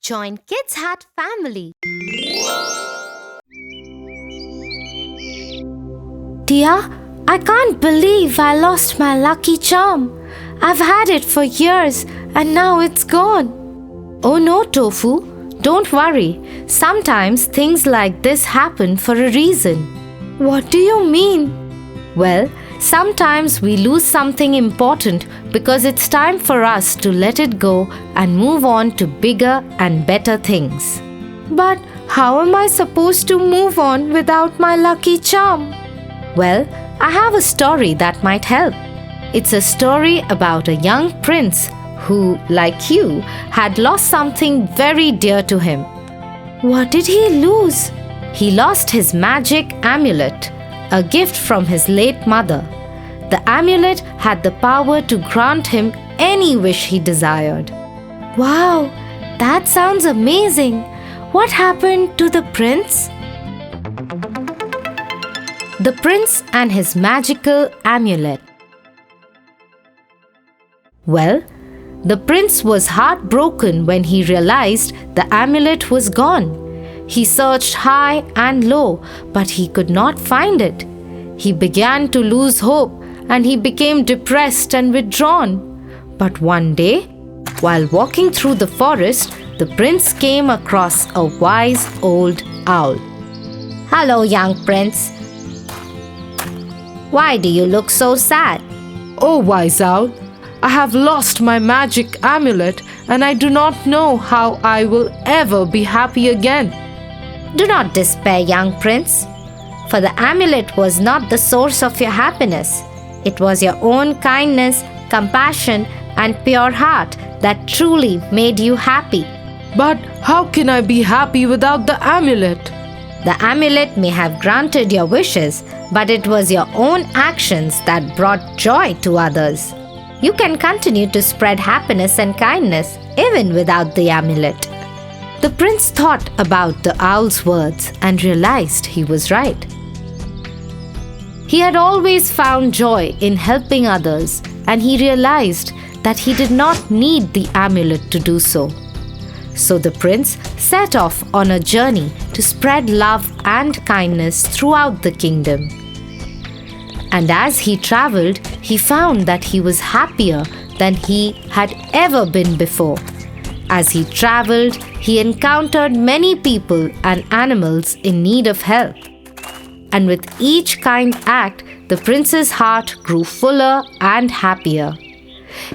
Join Kids Hat family. Tia, I can't believe I lost my lucky charm. I've had it for years and now it's gone. Oh no, Tofu, don't worry. Sometimes things like this happen for a reason. What do you mean? Well, sometimes we lose something important because it's time for us to let it go and move on to bigger and better things. But how am I supposed to move on without my lucky charm? Well, I have a story that might help. It's a story about a young prince who, like you, had lost something very dear to him. What did he lose? He lost his magic amulet, a gift from his late mother. The amulet had the power to grant him any wish he desired. Wow, that sounds amazing. What happened to the prince? The Prince and His Magical Amulet. Well, the prince was heartbroken when he realized the amulet was gone. He searched high and low, but he could not find it. He began to lose hope and he became depressed and withdrawn. But one day, while walking through the forest, the prince came across a wise old owl. Hello, young prince. Why do you look so sad? Oh, wise owl, I have lost my magic amulet and I do not know how I will ever be happy again. Do not despair, young prince, for the amulet was not the source of your happiness. It was your own kindness, compassion, and pure heart that truly made you happy. But how can I be happy without the amulet? The amulet may have granted your wishes, but it was your own actions that brought joy to others. You can continue to spread happiness and kindness even without the amulet. The prince thought about the owl's words and realized he was right. He had always found joy in helping others, and he realized that he did not need the amulet to do so. So the prince set off on a journey to spread love and kindness throughout the kingdom. And as he traveled, he found that he was happier than he had ever been before. As he traveled, he encountered many people and animals in need of help. And with each kind act, the prince's heart grew fuller and happier.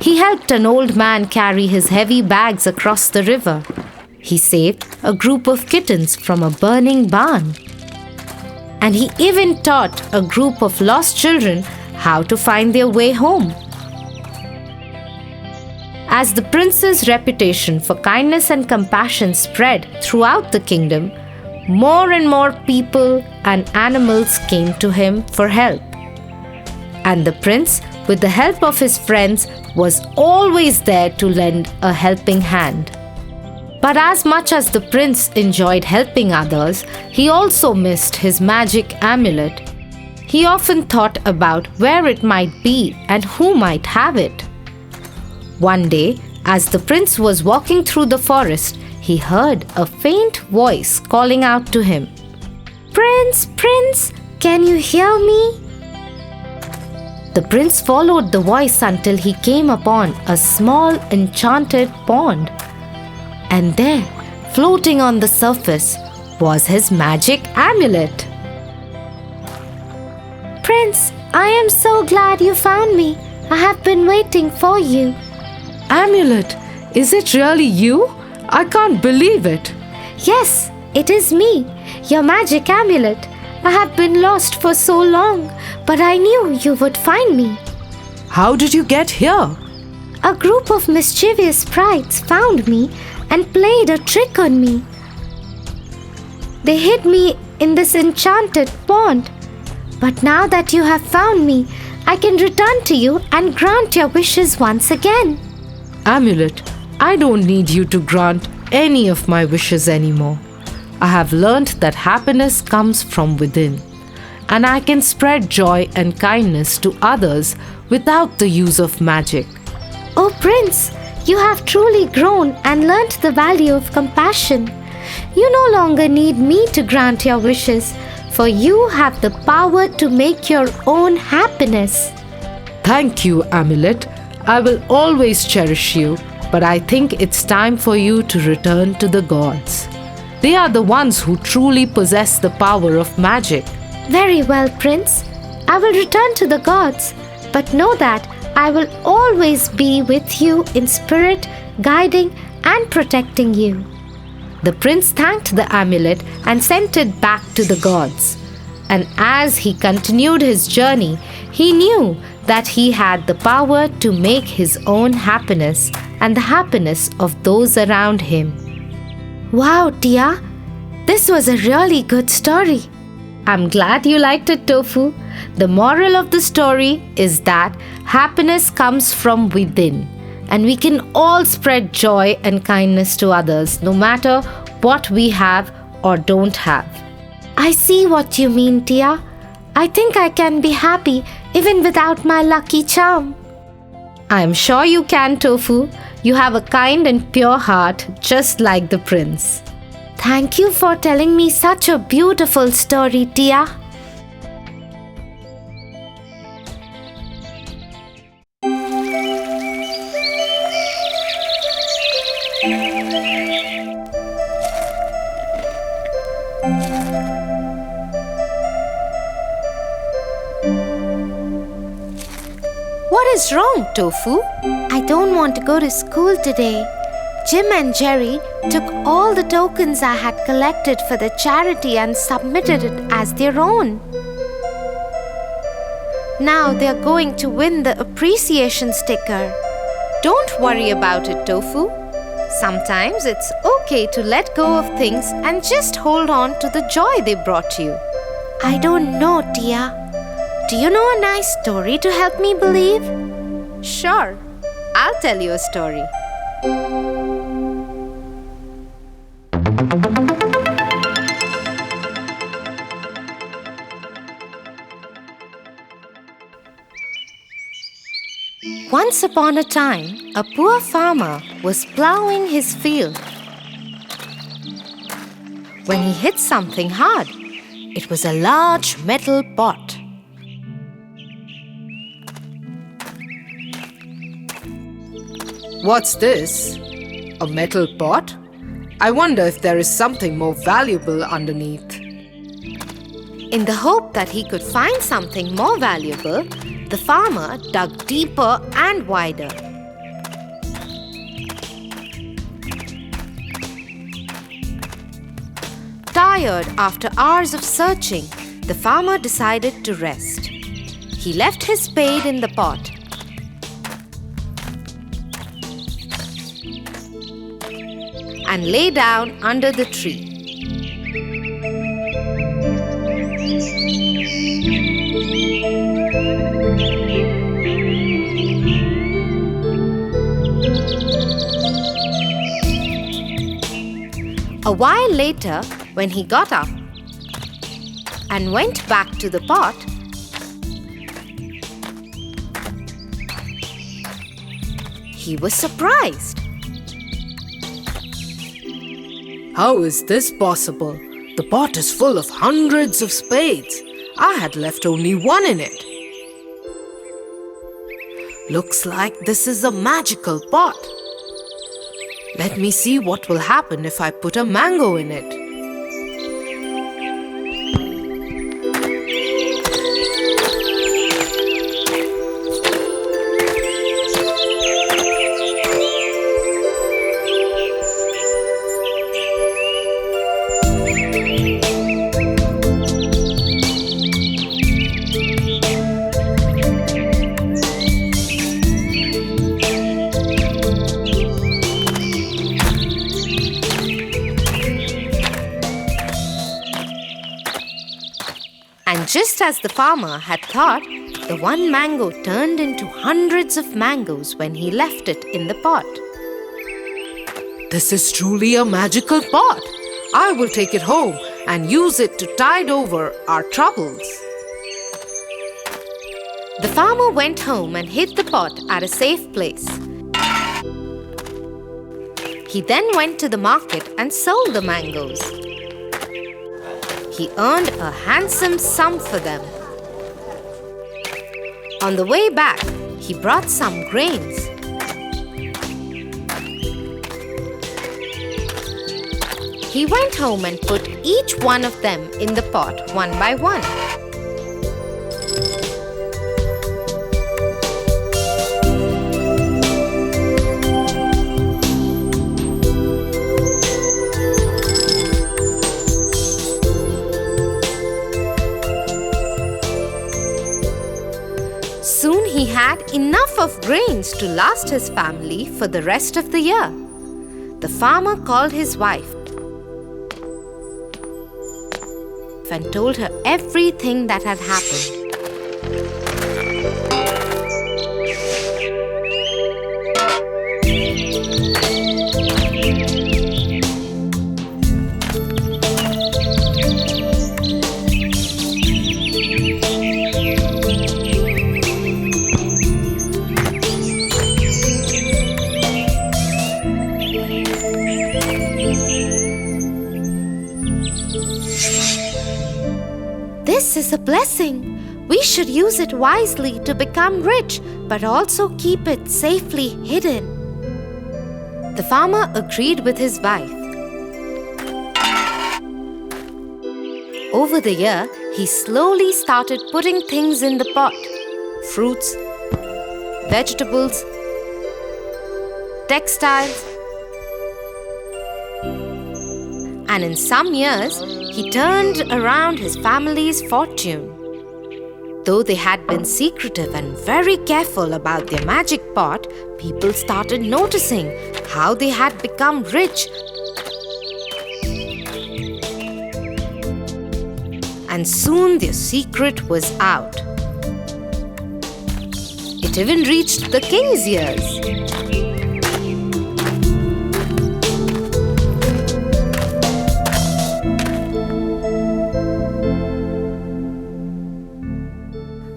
He helped an old man carry his heavy bags across the river. He saved a group of kittens from a burning barn. And he even taught a group of lost children how to find their way home. As the prince's reputation for kindness and compassion spread throughout the kingdom, more and more people and animals came to him for help. And the prince, with the help of his friends, was always there to lend a helping hand. But as much as the prince enjoyed helping others, he also missed his magic amulet. He often thought about where it might be and who might have it. One day, as the prince was walking through the forest, he heard a faint voice calling out to him. "Prince, Prince, can you hear me?" The prince followed the voice until he came upon a small enchanted pond. And there, floating on the surface, was his magic amulet. "Prince, I am so glad you found me. I have been waiting for you." Amulet? Is it really you? I can't believe it. "Yes, it is me, your magic amulet. I have been lost for so long, but I knew you would find me." How did you get here? A group of mischievous sprites found me and played a trick on me. They hid me in this enchanted pond. But now that you have found me, I can return to you and grant your wishes once again. Amulet, I don't need you to grant any of my wishes anymore. I have learned that happiness comes from within, and I can spread joy and kindness to others without the use of magic. Oh Prince, You have truly grown and learnt the value of compassion. You no longer need me to grant your wishes, for you have the power to make your own happiness. Thank you, Amulet. I will always cherish you, but I think it's time for you to return to the gods. They are the ones who truly possess the power of magic. Very well, Prince. I will return to the gods, but know that I will always be with you in spirit, guiding and protecting you. The prince thanked the amulet and sent it back to the gods. And as he continued his journey, he knew that he had the power to make his own happiness and the happiness of those around him. Wow, Tia, this was a really good story. I'm glad you liked it, Tofu. The moral of the story is that happiness comes from within, and we can all spread joy and kindness to others, no matter what we have or don't have. I see what you mean, Tia. I think I can be happy even without my lucky charm. I'm sure you can, Tofu. You have a kind and pure heart, just like the prince. Thank you for telling me such a beautiful story, Tia. What is wrong, Tofu? I don't want to go to school today. Jim and Jerry took all the tokens I had collected for the charity and submitted it as their own. Now they're going to win the appreciation sticker. Don't worry about it, Tofu. Sometimes it's okay to let go of things and just hold on to the joy they brought you. I don't know, Tia. Do you know a nice story to help me believe? Sure, I'll tell you a story. Once upon a time, a poor farmer was plowing his field when he hit something hard. It was a large metal pot. What's this? A metal pot? I wonder if there is something more valuable underneath. In the hope that he could find something more valuable, the farmer dug deeper and wider. Tired after hours of searching, the farmer decided to rest. He left his spade in the pot. And lay down under the tree. A while later, when he got up and went back to the pot, he was surprised. How is this possible? The pot is full of hundreds of spades. I had left only one in it. Looks like this is a magical pot. Let me see what will happen if I put a mango in it. And just as the farmer had thought, the one mango turned into hundreds of mangoes when he left it in the pot. This is truly a magical pot. I will take it home and use it to tide over our troubles. The farmer went home and hid the pot at a safe place. He then went to the market and sold the mangoes. He earned a handsome sum for them. On the way back, he brought some grains. He went home and put each one of them in the pot one by one. Soon he had enough of grains to last his family for the rest of the year. The farmer called his wife and told her everything that had happened. This is a blessing. We should use it wisely to become rich, but also keep it safely hidden. The farmer agreed with his wife. Over the year, he slowly started putting things in the pot: fruits, vegetables, textiles. And in some years, he turned around his family's fortune. Though they had been secretive and very careful about their magic pot, people started noticing how they had become rich. And soon their secret was out. It even reached the king's ears.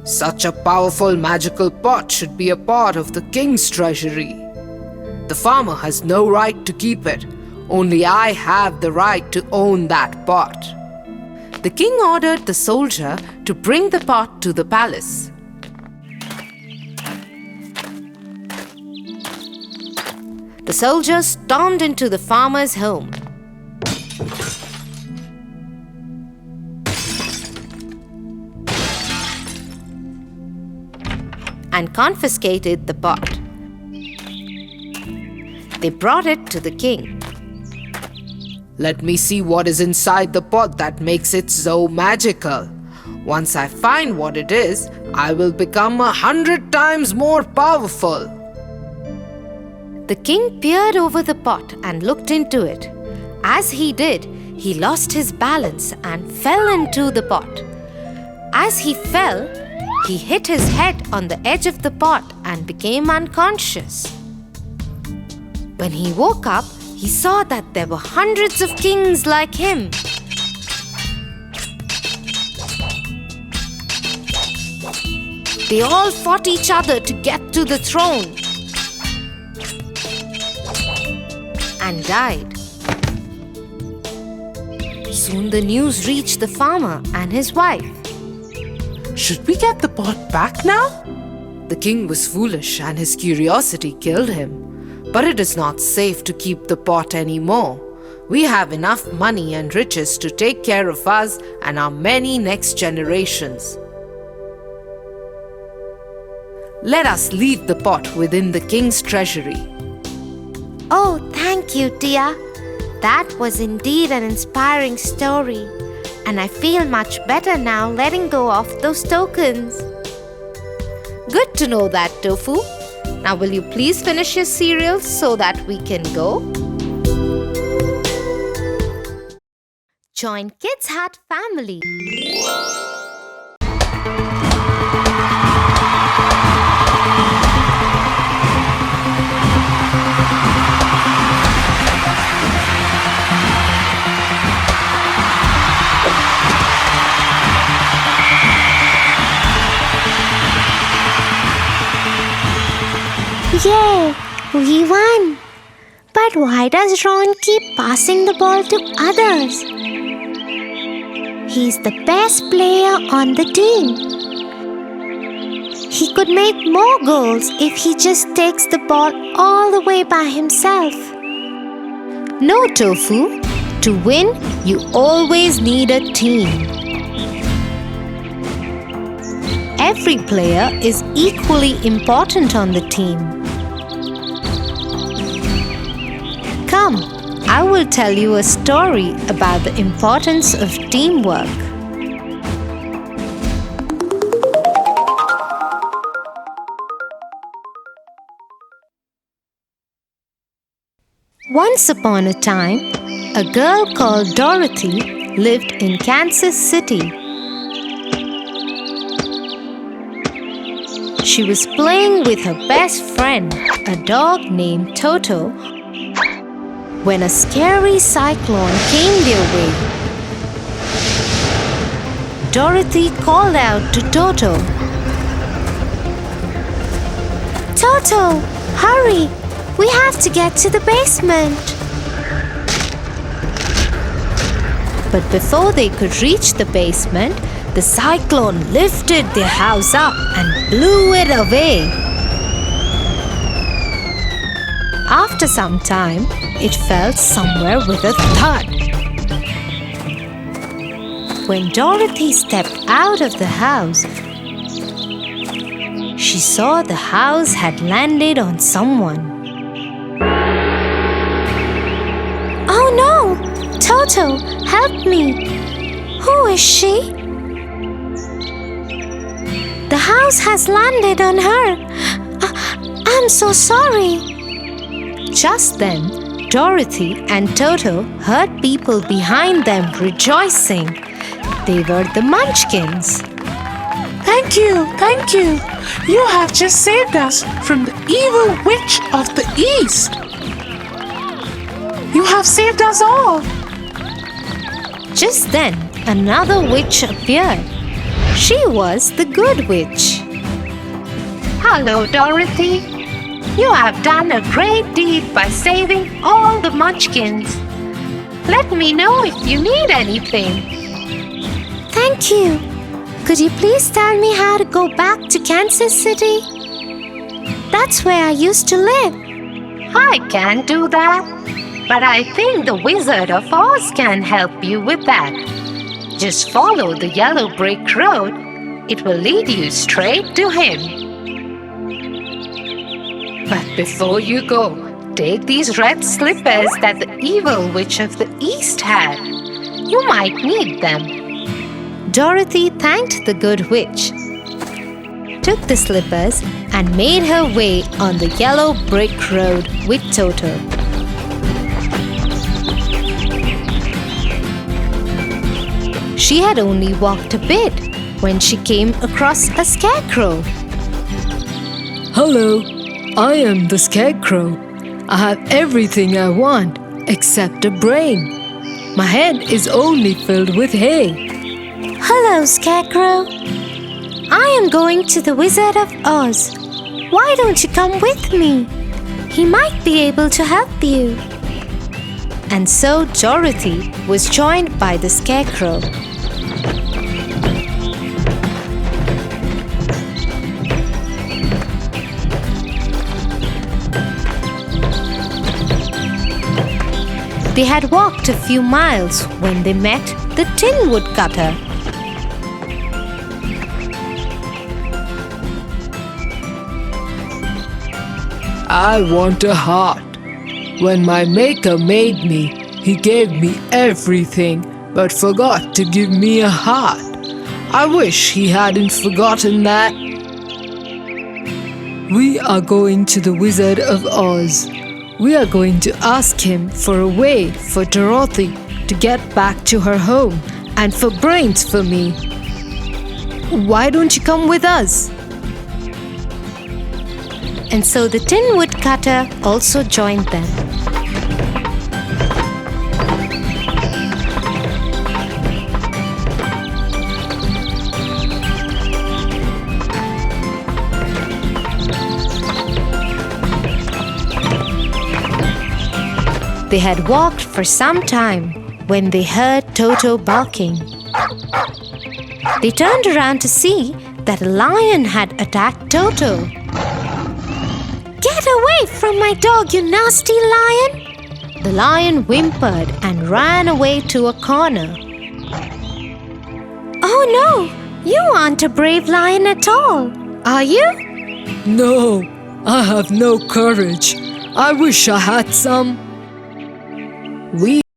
Such a powerful magical pot should be a part of the king's treasury. The farmer has no right to keep it. Only I have the right to own that pot. The king ordered the soldier to bring the pot to the palace. The soldier stormed into the farmer's home. And confiscated the pot. They brought it to the king. Let me see what is inside the pot that makes it so magical. Once I find what it is, I will become 100 times more powerful. The king peered over the pot and looked into it. As he did, he lost his balance and fell into the pot. As he fell, he hit his head on the edge of the pot and became unconscious. When he woke up, he saw that there were hundreds of kings like him. They all fought each other to get to the throne and died. Soon the news reached the farmer and his wife. Should we get the pot back now? The king was foolish and his curiosity killed him. But it is not safe to keep the pot anymore. We have enough money and riches to take care of us and our many next generations. Let us leave the pot within the king's treasury. Oh, thank you, Tia. That was indeed an inspiring story. And I feel much better now letting go of those tokens. Good to know that, Tofu. Now will you please finish your cereal so that we can go? Join Kids Hut family. Yay! We won! But But why does Ron keep passing the ball to others? He's the best player on the team. He could make more goals if he just takes the ball all the way by himself. No, Tofu. To win, you always need a team. Every player is equally important on the team. Come, I will tell you a story about the importance of teamwork. Once upon a time, a girl called Dorothy lived in Kansas City. She was playing with her best friend, a dog named Toto, when a scary cyclone came their way. Dorothy called out to Toto, Toto, hurry! We have to get to the basement. but before they could reach the basement, the cyclone lifted their house up and blew it away. After some time, it fell somewhere with a thud. When Dorothy stepped out of the house, she saw the house had landed on someone. Oh no! Toto, help me! Who is she? The house has landed on her. I'm so sorry. Just then, Dorothy and Toto heard people behind them rejoicing. They were the Munchkins. Thank you, thank you. You have just saved us from the evil witch of the East. You have saved us all. Just then, another witch appeared. She was the Good Witch. Hello, Dorothy. You have done a great deed by saving all the Munchkins. Let me know if you need anything. Thank you. Could you please tell me how to go back to Kansas City? That's where I used to live. I can't do that, but I think the Wizard of Oz can help you with that. Just follow the yellow brick road. It will lead you straight to him. But before you go, take these red slippers that the evil witch of the East had. You might need them. Dorothy thanked the Good Witch, took the slippers, and made her way on the yellow brick road with Toto. She had only walked a bit when she came across a scarecrow. Hello, I am the Scarecrow. I have everything I want except a brain. My head is only filled with hay. Hello, Scarecrow. I am going to the Wizard of Oz. Why don't you come with me? He might be able to help you. And so Dorothy was joined by the Scarecrow. They had walked a few miles when they met the Tin Woodcutter. I want a heart. When my maker made me, he gave me everything, but forgot to give me a heart. I wish he hadn't forgotten that. We are going to the Wizard of Oz. We are going to ask him for a way for Dorothy to get back to her home and for brains for me. Why don't you come with us? And so the Tin Woodcutter also joined them. They had walked for some time when they heard Toto barking. They turned around to see that a lion had attacked Toto. "Get away from my dog, you nasty lion!" The lion whimpered and ran away to a corner. "Oh no! You aren't a brave lion at all, are you?" No, I have no courage. I wish I had some. We